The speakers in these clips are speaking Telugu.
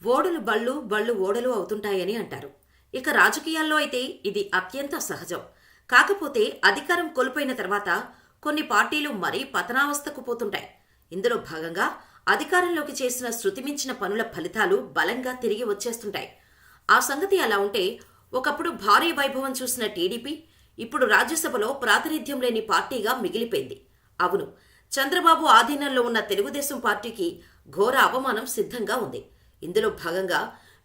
ఓడలు బళ్ళు, బళ్ళు ఓడలు అవుతుంటాయని అంటారు. ఇక రాజకీయాల్లో అయితే ఇది అత్యంత సహజం. కాకపోతే అధికారం కోల్పోయిన తర్వాత కొన్ని పార్టీలు మరీ పతనావస్థకు పోతుంటాయి. ఇందులో భాగంగా అధికారంలోకి చేసిన శృతిమించిన పనుల ఫలితాలు బలంగా తిరిగి వచ్చేస్తుంటాయి. ఆ సంగతి అలా ఉంటే, ఒకప్పుడు భారీ వైభవం చూసిన టీడీపీ ఇప్పుడు రాజ్యసభలో ప్రాతినిధ్యం లేని పార్టీగా మిగిలిపోయింది. అవును, చంద్రబాబు ఆధీనంలో ఉన్న తెలుగుదేశం పార్టీకి ఘోర అవమానం సిద్ధంగా ఉంది. ఇందులో భాగంగా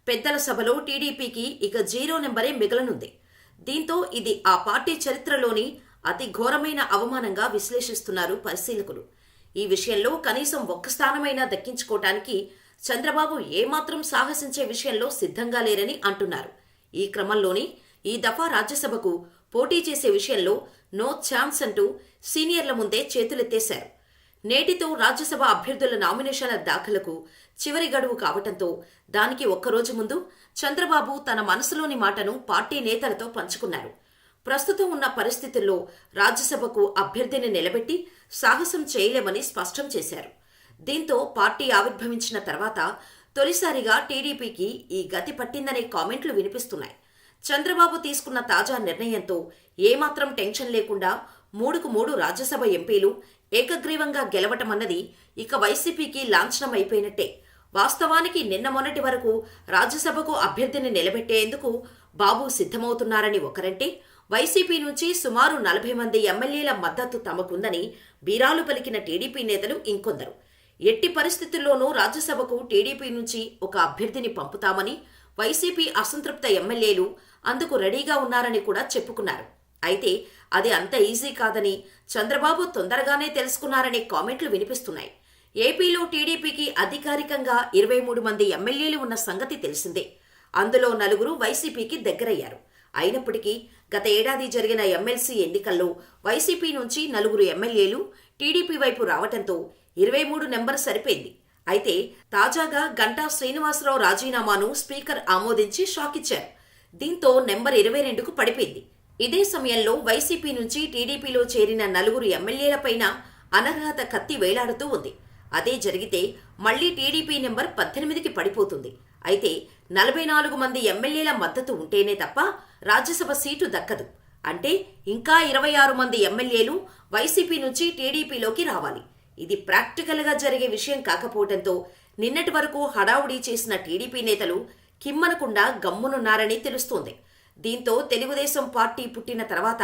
పెద్దల సభలో టీడీపీకి ఇక 0 నెంబరే మిగలనుంది. దీంతో ఇది ఆ పార్టీ చరిత్రలోని అతి ఘోరమైన అవమానంగా విశ్లేషిస్తున్నారు పరిశీలకులు. ఈ విషయంలో కనీసం ఒక్క స్థానమైనా దక్కించుకోవటానికి చంద్రబాబు ఏమాత్రం సాహసించే విషయంలో సిద్ధంగా లేరని అంటున్నారు. ఈ క్రమంలోనే ఈ దఫా రాజ్యసభకు పోటీ చేసే విషయంలో నో ఛాన్స్ అంటూ సీనియర్ల ముందే చేతులెత్తేశారు. నేటితో రాజ్యసభ అభ్యర్థుల నామినేషన్ల దాఖలకు చివరి గడువు కావటంతో దానికి ఒక్కరోజు ముందు చంద్రబాబు తన మనసులోని మాటను పార్టీ నేతలతో పంచుకున్నారు. ప్రస్తుతం ఉన్న పరిస్థితుల్లో రాజ్యసభకు అభ్యర్థిని నిలబెట్టి సాహసం చేయలేమని స్పష్టం చేశారు. దీంతో పార్టీ ఆవిర్భవించిన తర్వాత తొలిసారిగా టీడీపీకి ఈ గతి పట్టిందనే కామెంట్లు వినిపిస్తున్నాయి. చంద్రబాబు తీసుకున్న తాజా నిర్ణయంతో ఏమాత్రం టెన్షన్ లేకుండా 3కు 3 రాజ్యసభ ఎంపీలు ఏకగ్రీవంగా గెలవటమన్నది ఇక వైసీపీకి లాంఛనం అయిపోయినట్టే. వాస్తవానికి నిన్న మొన్నటి వరకు రాజ్యసభకు అభ్యర్థిని నిలబెట్టేందుకు బాబు సిద్ధమవుతున్నారని ఒకరంటే, వైసీపీ నుంచి సుమారు 40 మంది ఎమ్మెల్యేల మద్దతు తమకుందని బీరాలు పలికిన టీడీపీ నేతలు ఇంకొందరు. ఎట్టి పరిస్థితుల్లోనూ రాజ్యసభకు టీడీపీ నుంచి ఒక అభ్యర్థిని పంపుతామని వైసీపీ అసంతృప్త ఎమ్మెల్యేలు అందుకు రెడీగా ఉన్నారని కూడా చెప్పుకున్నారు. అయితే అది అంత ఈజీ కాదని చంద్రబాబు తొందరగానే తెలుసుకున్నారనే కామెంట్లు వినిపిస్తున్నాయి. ఏపీలో టీడీపీకి అధికారికంగా 23 మంది ఎమ్మెల్యేలు ఉన్న సంగతి తెలిసిందే. అందులో 4 వైసీపీకి దగ్గరయ్యారు. అయినప్పటికీ గత ఏడాది జరిగిన ఎమ్మెల్సీ ఎన్నికల్లో వైసీపీ నుంచి 4 ఎమ్మెల్యేలు టీడీపీ వైపు రావటంతో 23 నెంబర్ సరిపోయింది. అయితే తాజాగా గంటా శ్రీనివాసరావు రాజీనామాను స్పీకర్ ఆమోదించి షాకిచ్చారు. దీంతో నెంబర్ 22కు పడిపోయింది. ఇదే సమయంలో వైసీపీ నుంచి టీడీపీలో చేరిన 4 ఎమ్మెల్యేలపైన అనర్హత కత్తి వేలాడుతూ ఉంది. అదే జరిగితే మళ్లీ టీడీపీ నెంబర్ 18కి పడిపోతుంది. అయితే 44 మంది ఎమ్మెల్యేల మద్దతు ఉంటేనే తప్ప రాజ్యసభ సీటు దక్కదు. అంటే ఇంకా 26 మంది ఎమ్మెల్యేలు వైసీపీ నుంచి టీడీపీలోకి రావాలి. ఇది ప్రాక్టికల్గా జరిగే విషయం కాకపోవడంతో నిన్నటి వరకు హడావుడి చేసిన టీడీపీ నేతలు కిమ్మనకుండా గమ్మునున్నారని తెలుస్తోంది. దీంతో తెలుగుదేశం పార్టీ పుట్టిన తర్వాత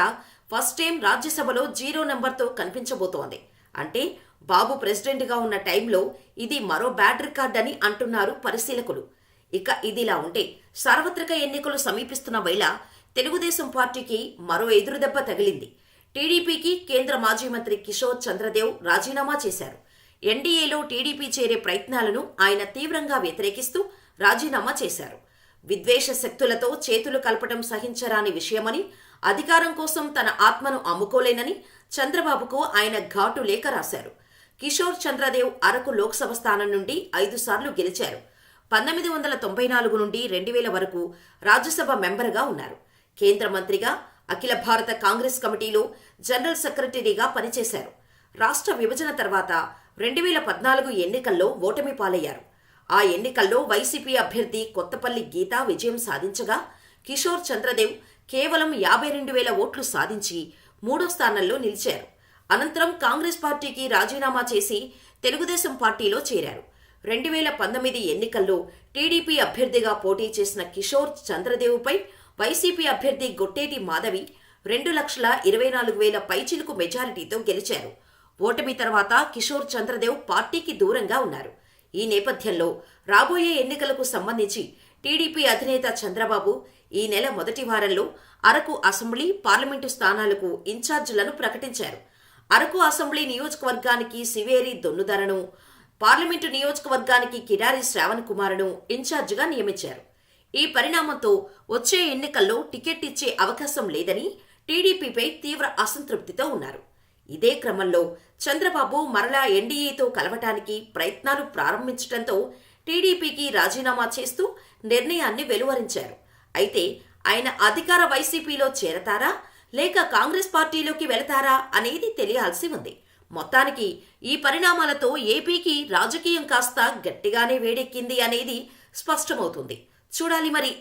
ఫస్ట్ టైం రాజ్యసభలో 0 నెంబర్తో కనిపించబోతోంది. అంటే బాబు ప్రెసిడెంట్గా ఉన్న టైంలో ఇది మరో బ్యాడ్ రికార్డ్ అని అంటున్నారు పరిశీలకులు. ఇక ఇదిలా ఉంటే సార్వత్రిక ఎన్నికలు సమీపిస్తున్న వేళ తెలుగుదేశం పార్టీకి మరో ఎదురుదెబ్బ తగిలింది. టీడీపీకి కేంద్ర మాజీ మంత్రి కిషోర్ చంద్రదేవ్ రాజీనామా చేశారు. ఎన్డీఏలో టీడీపీ చేరే ప్రయత్నాలను ఆయన తీవ్రంగా వ్యతిరేకిస్తూ రాజీనామా చేశారు. విద్వేష శక్తులతో చేతులు కలపటం సహించరాని విషయమని, అధికారం కోసం తన ఆత్మను అమ్ముకోలేనని చంద్రబాబుకు ఆయన ఘాటు లేఖ రాశారు. కిషోర్ చంద్రదేవ్ అరకు లోక్సభ స్థానం నుండి 5 సార్లు గెలిచారు. 1994 నుండి 2000 వరకు రాజ్యసభ మెంబర్గా ఉన్నారు. కేంద్ర మంత్రిగా, అఖిల భారత కాంగ్రెస్ కమిటీలో జనరల్ సెక్రటరీగా పనిచేశారు. రాష్ట్ర విభజన తర్వాత 2014 ఎన్నికల్లో ఓటమి పాలయ్యారు. ఆ ఎన్నికల్లో వైసీపీ అభ్యర్థి కొత్తపల్లి గీత విజయం సాధించగా కిషోర్ చంద్రదేవ్ కేవలం 52,000 ఓట్లు సాధించి 3వ స్థానంలో నిలిచారు. అనంతరం కాంగ్రెస్ పార్టీకి రాజీనామా చేసి తెలుగుదేశం పార్టీలో చేరారు. 2019 ఎన్నికల్లో టీడీపీ అభ్యర్థిగా పోటీ చేసిన కిషోర్ చంద్రదేవ్పై వైసీపీ అభ్యర్థి గొట్టేటి మాధవి 2,24,000 పైచిలుకు మెజారిటీతో గెలిచారు. ఓటమి తర్వాత కిషోర్ చంద్రదేవ్ పార్టీకి దూరంగా ఉన్నారు. ఈ నేపథ్యంలో రాబోయే ఎన్నికలకు సంబంధించి టీడీపీ అధినేత చంద్రబాబు ఈ నెల మొదటి వారంలో అరకు అసెంబ్లీ, పార్లమెంటు స్థానాలకు ఇన్ఛార్జీలను ప్రకటించారు. అరకు అసెంబ్లీ నియోజకవర్గానికి సివేరి దొన్నుదరను, పార్లమెంటు నియోజకవర్గానికి కిడారి శ్రావణ్ కుమార్ను ఇన్ఛార్జిగా నియమించారు. ఈ పరిణామంతో వచ్చే ఎన్నికల్లో టికెట్ ఇచ్చే అవకాశం లేదని టీడీపీపై తీవ్ర అసంతృప్తితో ఉన్నారు. ఇదే క్రమంలో చంద్రబాబు మరలా ఎన్డీఏతో కలవటానికి ప్రయత్నాలు ప్రారంభించడంతో టీడీపీకి రాజీనామా చేస్తూ నిర్ణయాన్ని వెలువరించారు. అయితే ఆయన అధికార వైసీపీలో చేరతారా లేక కాంగ్రెస్ పార్టీలోకి వెళతారా అనేది తెలియాల్సి ఉంది. మొత్తానికి ఈ పరిణామాలతో ఏపీకి రాజకీయం కాస్త గట్టిగానే వేడెక్కింది అనేది స్పష్టమవుతుంది. చూడాలి మరి